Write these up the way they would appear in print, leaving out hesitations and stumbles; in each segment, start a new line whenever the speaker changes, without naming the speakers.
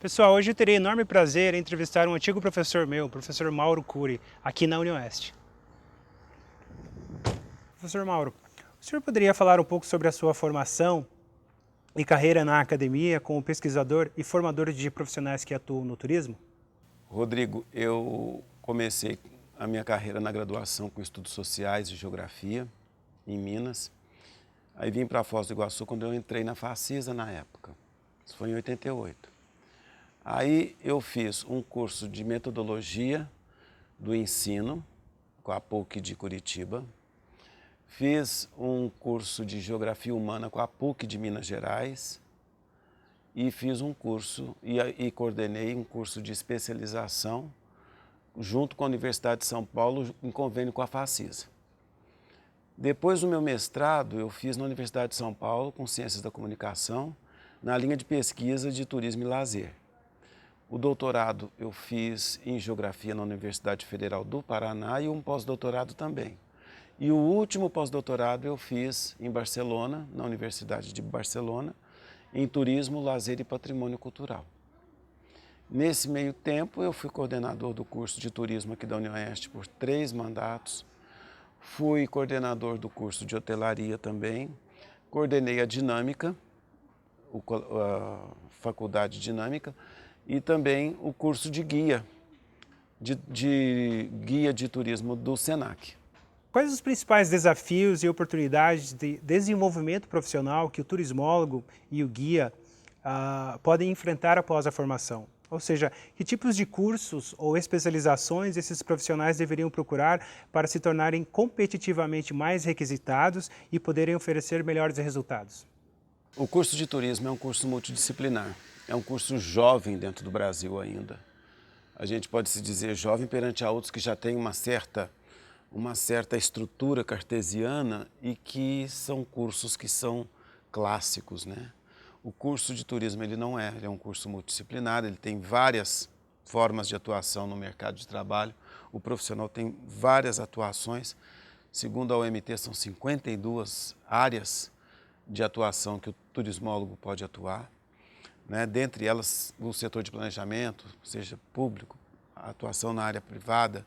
Pessoal, hoje eu terei enorme prazer em entrevistar um antigo professor meu, o professor Mauro Cury, aqui na UniOeste. Professor Mauro, o senhor poderia falar um pouco sobre a sua formação e carreira na academia como pesquisador e formador de profissionais que atuam no turismo?
Rodrigo, eu comecei a minha carreira na graduação com estudos sociais e geografia em Minas. Aí vim para Foz do Iguaçu quando eu entrei na Facisa na época. Isso foi em 88. Aí eu fiz um curso de metodologia do ensino com a PUC de Curitiba. Fiz um curso de geografia humana com a PUC de Minas Gerais. E fiz um curso e coordenei um curso de especialização junto com a Universidade de São Paulo em convênio com a Facisa. Depois do meu mestrado, eu fiz na Universidade de São Paulo com Ciências da Comunicação, na linha de pesquisa de Turismo e Lazer. O doutorado eu fiz em Geografia na Universidade Federal do Paraná e um pós-doutorado também. E o último pós-doutorado eu fiz em Barcelona, na Universidade de Barcelona, em Turismo, Lazer e Patrimônio Cultural. Nesse meio tempo, eu fui coordenador do curso de turismo aqui da UniOeste por 3 mandatos, fui coordenador do curso de hotelaria também, coordenei a Dinâmica, a Faculdade Dinâmica, e também o curso de guia, guia de turismo do SENAC.
Quais os principais desafios e oportunidades de desenvolvimento profissional que o turismólogo e o guia podem enfrentar após a formação? Ou seja, que tipos de cursos ou especializações esses profissionais deveriam procurar para se tornarem competitivamente mais requisitados e poderem oferecer melhores resultados?
O curso de turismo é um curso multidisciplinar, é um curso jovem dentro do Brasil ainda. A gente pode se dizer jovem perante a outros que já têm uma certa estrutura cartesiana e que são cursos que são clássicos, né? O curso de turismo ele não é, ele é um curso multidisciplinar, ele tem várias formas de atuação no mercado de trabalho, o profissional tem várias atuações, segundo a OMT são 52 áreas de atuação que o turismólogo pode atuar, né? Dentre elas o setor de planejamento, seja público, a atuação na área privada,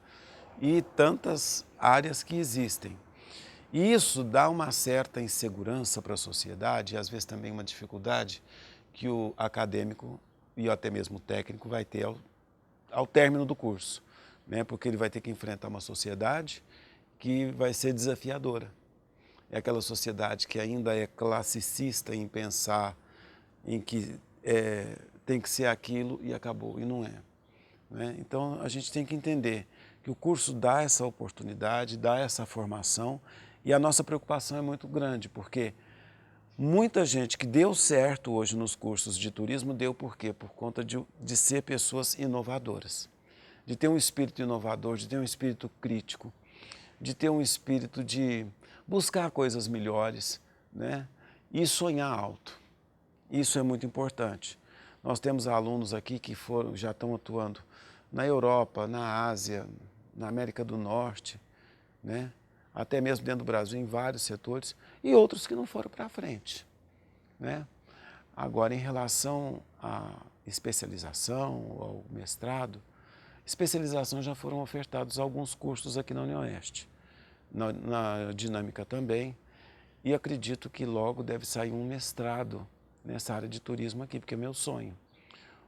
e tantas áreas que existem. E isso dá uma certa insegurança para a sociedade e às vezes também uma dificuldade que o acadêmico e até mesmo o técnico vai ter ao término do curso, né? Porque ele vai ter que enfrentar uma sociedade que vai ser desafiadora. É aquela sociedade que ainda é classicista em pensar em que tem que ser aquilo e acabou, e não é, né? Então a gente tem que entender que o curso dá essa oportunidade, dá essa formação e a nossa preocupação é muito grande, porque muita gente que deu certo hoje nos cursos de turismo deu por quê? Por conta de ser pessoas inovadoras, de ter um espírito inovador, de ter um espírito crítico, de ter um espírito de buscar coisas melhores, né? E sonhar alto. Isso é muito importante. Nós temos alunos aqui que já estão atuando na Europa, na Ásia, na América do Norte, né? Até mesmo dentro do Brasil, em vários setores, e outros que não foram para frente, né? Agora, em relação à especialização, ao mestrado, especialização já foram ofertados alguns cursos aqui na UniOeste, na Dinâmica também, e acredito que logo deve sair um mestrado nessa área de turismo aqui, porque é meu sonho.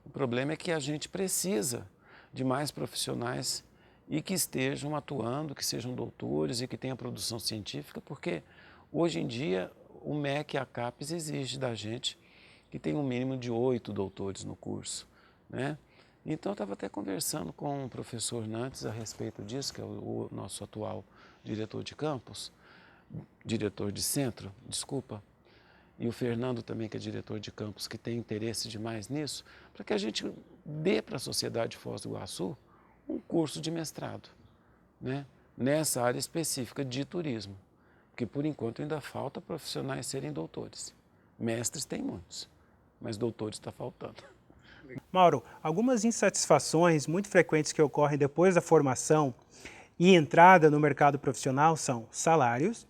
O problema é que a gente precisa de mais profissionais e que estejam atuando, que sejam doutores e que tenham produção científica, porque hoje em dia o MEC e a CAPES exige da gente que tenha um mínimo de 8 doutores no curso, né? Então eu estava até conversando com o professor Nantes a respeito disso, que é o nosso atual diretor de campus, diretor de centro, desculpa, e o Fernando também, que é diretor de campus, que tem interesse demais nisso, para que a gente dê para a sociedade de Foz do Iguaçu um curso de mestrado, né? Nessa área específica de turismo, porque por enquanto ainda falta profissionais serem doutores. Mestres tem muitos, mas doutores está faltando.
Mauro, algumas insatisfações muito frequentes que ocorrem depois da formação e entrada no mercado profissional são salários,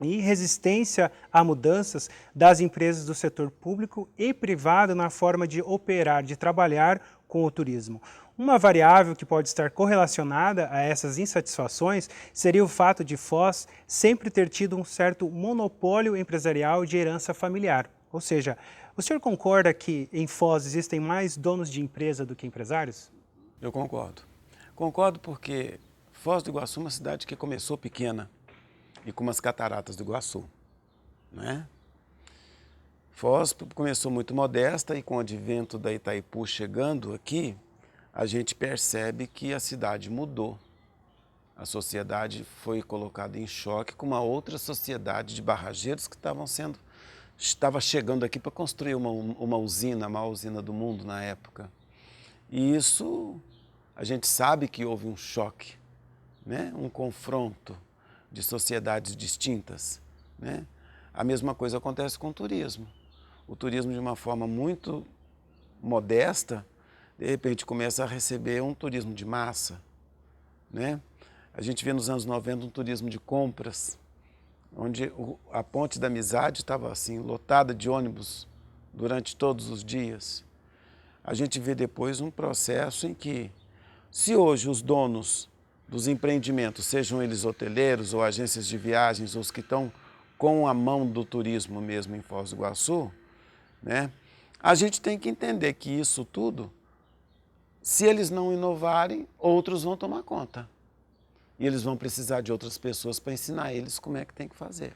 e resistência a mudanças das empresas do setor público e privado na forma de operar, de trabalhar com o turismo. Uma variável que pode estar correlacionada a essas insatisfações seria o fato de Foz sempre ter tido um certo monopólio empresarial de herança familiar. Ou seja, o senhor concorda que em Foz existem mais donos de empresa do que empresários?
Eu concordo. Concordo porque Foz do Iguaçu é uma cidade que começou pequena e com umas cataratas do Iguaçu, né? Foz começou muito modesta e com o advento da Itaipu chegando aqui, a gente percebe que a cidade mudou. A sociedade foi colocada em choque com uma outra sociedade de barrageiros que estava chegando aqui para construir uma usina, a maior usina do mundo na época. E isso, a gente sabe que houve um choque, né? Um confronto de sociedades distintas, né? A mesma coisa acontece com o turismo. O turismo, de uma forma muito modesta, de repente começa a receber um turismo de massa, né? A gente vê nos anos 90 um turismo de compras, onde a Ponte da Amizade estava assim, lotada de ônibus durante todos os dias. A gente vê depois um processo em que, se hoje os donos dos empreendimentos, sejam eles hoteleiros ou agências de viagens, ou os que estão com a mão do turismo mesmo em Foz do Iguaçu, né, a gente tem que entender que isso tudo, se eles não inovarem, outros vão tomar conta. E eles vão precisar de outras pessoas para ensinar eles como é que tem que fazer.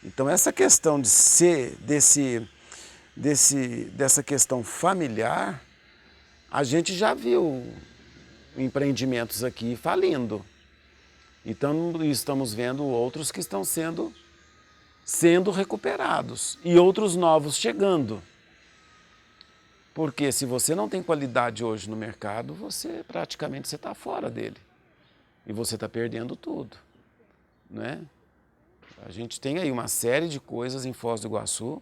Então, essa questão de ser, dessa questão familiar, a gente já viu empreendimentos aqui falindo. Então, estamos vendo outros que estão sendo recuperados e outros novos chegando. Porque se você não tem qualidade hoje no mercado, você praticamente está fora dele. E você está perdendo tudo, né? A gente tem aí uma série de coisas em Foz do Iguaçu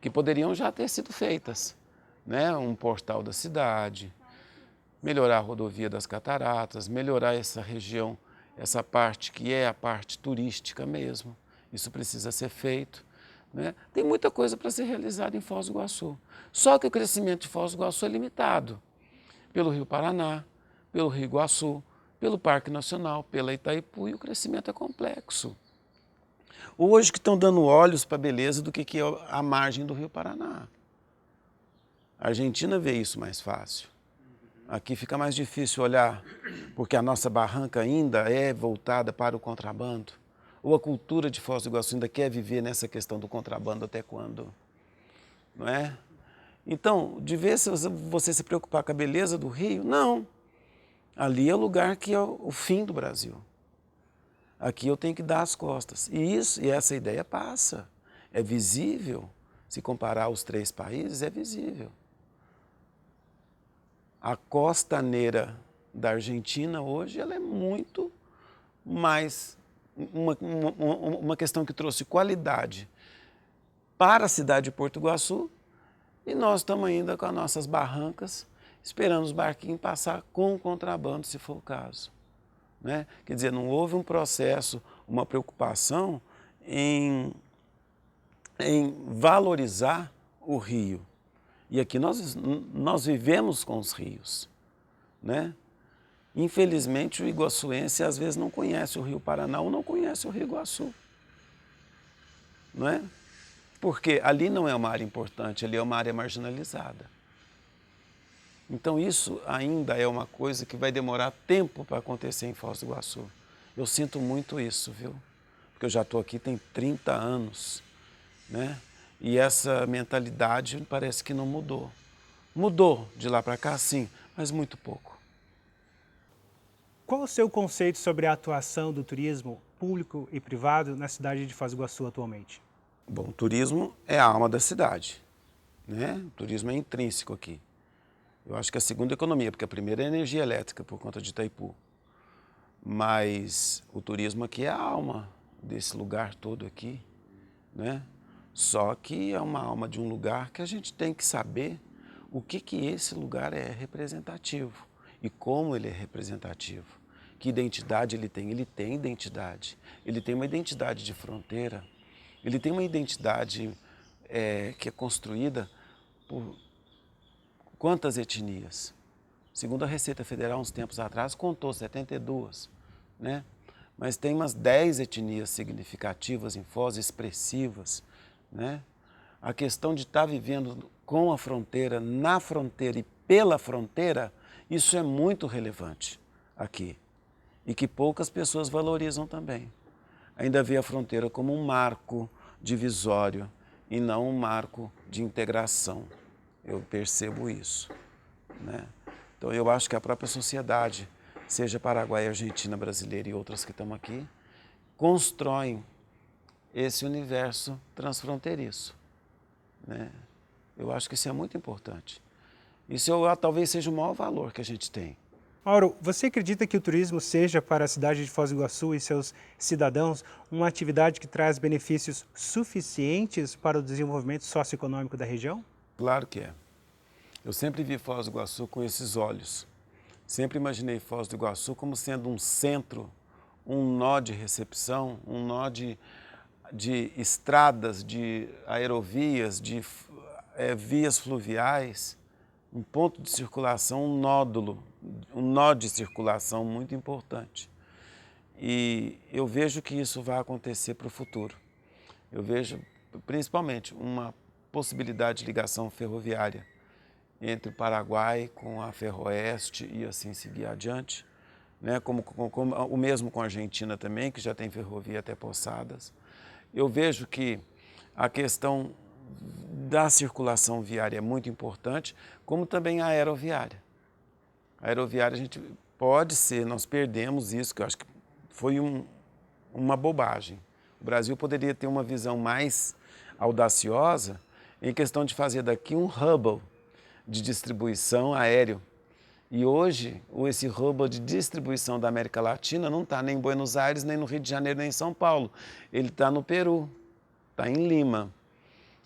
que poderiam já ter sido feitas, né? Um portal da cidade, melhorar a rodovia das Cataratas, melhorar essa região, essa parte que é a parte turística mesmo. Isso precisa ser feito, né? Tem muita coisa para ser realizada em Foz do Iguaçu. Só que o crescimento de Foz do Iguaçu é limitado pelo Rio Paraná, pelo Rio Iguaçu, pelo Parque Nacional, pela Itaipu, e o crescimento é complexo. Hoje que estão dando olhos para a beleza do que é a margem do Rio Paraná. A Argentina vê isso mais fácil. Aqui fica mais difícil olhar, porque a nossa barranca ainda é voltada para o contrabando. Ou a cultura de Foz do Iguaçu ainda quer viver nessa questão do contrabando até quando? Não é? Então, de vez você se preocupar com a beleza do Rio, não. Ali é o lugar que é o fim do Brasil. Aqui eu tenho que dar as costas. E essa ideia passa. É visível. Se comparar os três países, é visível. A costaneira da Argentina hoje ela é muito mais uma questão que trouxe qualidade para a cidade de Porto Iguaçu, e nós estamos ainda com as nossas barrancas, esperando os barquinhos passar com contrabando, se for o caso, né? Quer dizer, não houve um processo, uma preocupação em valorizar o rio. E aqui nós vivemos com os rios, né? Infelizmente, o iguaçuense às vezes não conhece o Rio Paraná ou não conhece o Rio Iguaçu, não é? Porque ali não é uma área importante, ali é uma área marginalizada. Então isso ainda é uma coisa que vai demorar tempo para acontecer em Foz do Iguaçu. Eu sinto muito isso, viu? Porque eu já estou aqui tem 30 anos, né? E essa mentalidade parece que não mudou. Mudou de lá para cá, sim, mas muito pouco.
Qual o seu conceito sobre a atuação do turismo público e privado na cidade de Foz do Iguaçu atualmente?
Bom, o turismo é a alma da cidade, né? O turismo é intrínseco aqui. Eu acho que é a segunda economia, porque a primeira é a energia elétrica, por conta de Itaipu. Mas o turismo aqui é a alma desse lugar todo aqui, né? Só que é uma alma de um lugar que a gente tem que saber o que esse lugar é representativo e como ele é representativo. Que identidade ele tem? Ele tem identidade. Ele tem uma identidade de fronteira. Ele tem uma identidade que é construída por quantas etnias? Segundo a Receita Federal, uns tempos atrás, contou 72, né? Mas tem umas 10 etnias significativas em Foz, expressivas, né? A questão de estar vivendo com a fronteira, na fronteira e pela fronteira, isso é muito relevante aqui e que poucas pessoas valorizam também. Ainda vê a fronteira como um marco divisório e não um marco de integração. Eu percebo isso, né? Então eu acho que a própria sociedade, seja Paraguai, Argentina, brasileira e outras que estão aqui, constroem esse universo transfronteiriço, né? Eu acho que isso é muito importante. Isso talvez seja o maior valor que a gente tem.
Mauro, você acredita que o turismo seja para a cidade de Foz do Iguaçu e seus cidadãos uma atividade que traz benefícios suficientes para o desenvolvimento socioeconômico da região?
Claro que é. Eu sempre vi Foz do Iguaçu com esses olhos. Sempre imaginei Foz do Iguaçu como sendo um centro, um nó de recepção, um nó de estradas, de aerovias, de vias fluviais, um ponto de circulação, um nódulo, um nó de circulação muito importante. E eu vejo que isso vai acontecer para o futuro. Eu vejo, principalmente, uma possibilidade de ligação ferroviária entre o Paraguai com a Ferroeste e assim seguir adiante, né? Como o mesmo com a Argentina também, que já tem ferrovia até Posadas. Eu vejo que a questão da circulação viária é muito importante, como também a aeroviária. A aeroviária a gente pode ser, nós perdemos isso, que eu acho que foi uma bobagem. O Brasil poderia ter uma visão mais audaciosa em questão de fazer daqui um hub de distribuição aéreo. E hoje, esse hub de distribuição da América Latina não está nem em Buenos Aires, nem no Rio de Janeiro, nem em São Paulo. Ele está no Peru, está em Lima.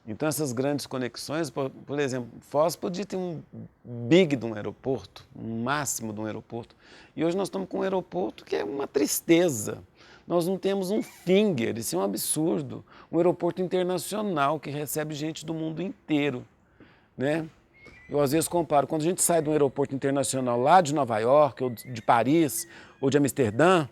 Então, essas grandes conexões, por exemplo, Foz podia ter um big de um aeroporto, um máximo de um aeroporto. E hoje nós estamos com um aeroporto que é uma tristeza. Nós não temos um finger, isso é um absurdo. Um aeroporto internacional que recebe gente do mundo inteiro, né? Eu às vezes comparo, quando a gente sai de um aeroporto internacional lá de Nova York, ou de Paris, ou de Amsterdã,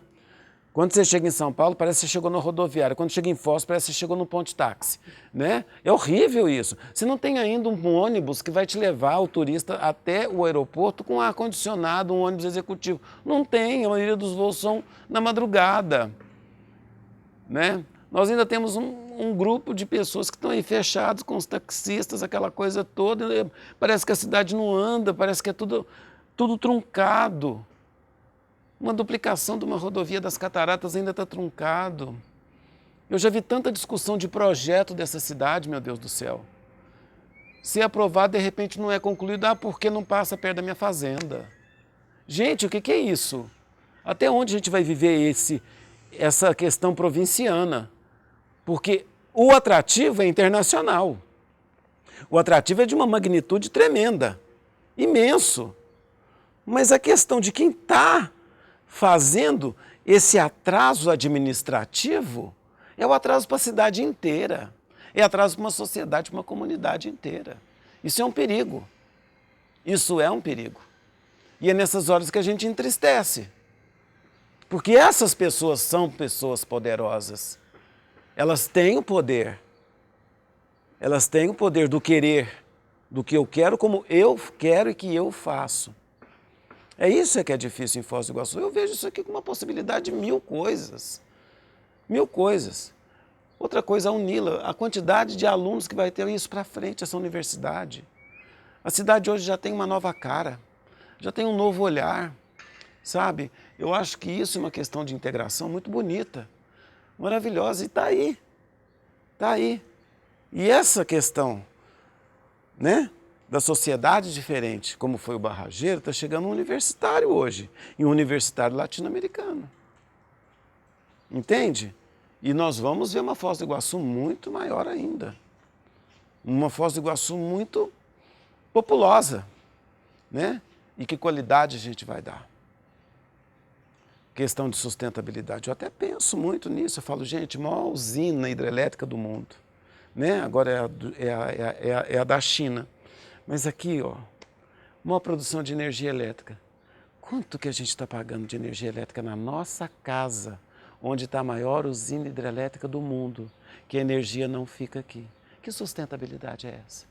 quando você chega em São Paulo, parece que você chegou na rodoviária. Quando chega em Foz, parece que você chegou no ponto de táxi, né? É horrível isso. Você não tem ainda um ônibus que vai te levar o turista até o aeroporto com ar-condicionado, um ônibus executivo. Não tem, a maioria dos voos são na madrugada, né? Nós ainda temos um grupo de pessoas que estão aí fechados com os taxistas, aquela coisa toda. Parece que a cidade não anda, parece que é tudo truncado. Uma duplicação de uma rodovia das Cataratas ainda está truncado. Eu já vi tanta discussão de projeto dessa cidade, meu Deus do céu. Se é aprovado, de repente não é concluído, porque não passa perto da minha fazenda. Gente, o que é isso? Até onde a gente vai viver essa questão provinciana? Porque o atrativo é internacional. O atrativo é de uma magnitude tremenda, imenso. Mas a questão de quem está fazendo esse atraso administrativo é o atraso para a cidade inteira, é atraso para uma sociedade, para uma comunidade inteira. Isso é um perigo. Isso é um perigo. E é nessas horas que a gente entristece. Porque essas pessoas são pessoas poderosas. Elas têm o poder. Elas têm o poder do querer, do que eu quero, como eu quero e que eu faço. É isso que é difícil em Foz do Iguaçu. Eu vejo isso aqui com uma possibilidade de 1000 coisas. 1000 coisas. Outra coisa, a Unila, a quantidade de alunos que vai ter isso para frente, essa universidade. A cidade hoje já tem uma nova cara, já tem um novo olhar, sabe? Eu acho que isso é uma questão de integração muito bonita, maravilhosa, e está aí. Está aí. E essa questão, né, da sociedade diferente, como foi o Barrageiro, está chegando um universitário hoje, e um universitário latino-americano. Entende? E nós vamos ver uma Foz do Iguaçu muito maior ainda. Uma Foz do Iguaçu muito populosa, né? E que qualidade a gente vai dar? questão de sustentabilidade. Eu até penso muito nisso, eu falo, gente, a maior usina hidrelétrica do mundo, né? Agora é a da China. Mas aqui, ó, maior produção de energia elétrica. Quanto que a gente está pagando de energia elétrica na nossa casa, onde está a maior usina hidrelétrica do mundo, que a energia não fica aqui? Que sustentabilidade é essa?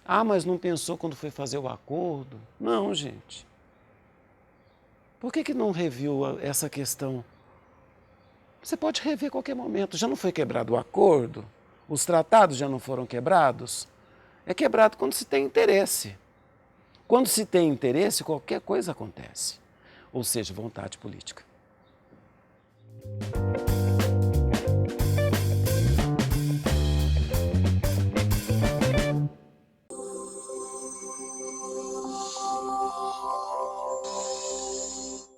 Ah, mas não pensou quando foi fazer o acordo? Não, gente. Por que não reviu essa questão? Você pode rever a qualquer momento. Já não foi quebrado o acordo? Os tratados já não foram quebrados? É quebrado quando se tem interesse. Quando se tem interesse, qualquer coisa acontece. Ou seja, vontade política.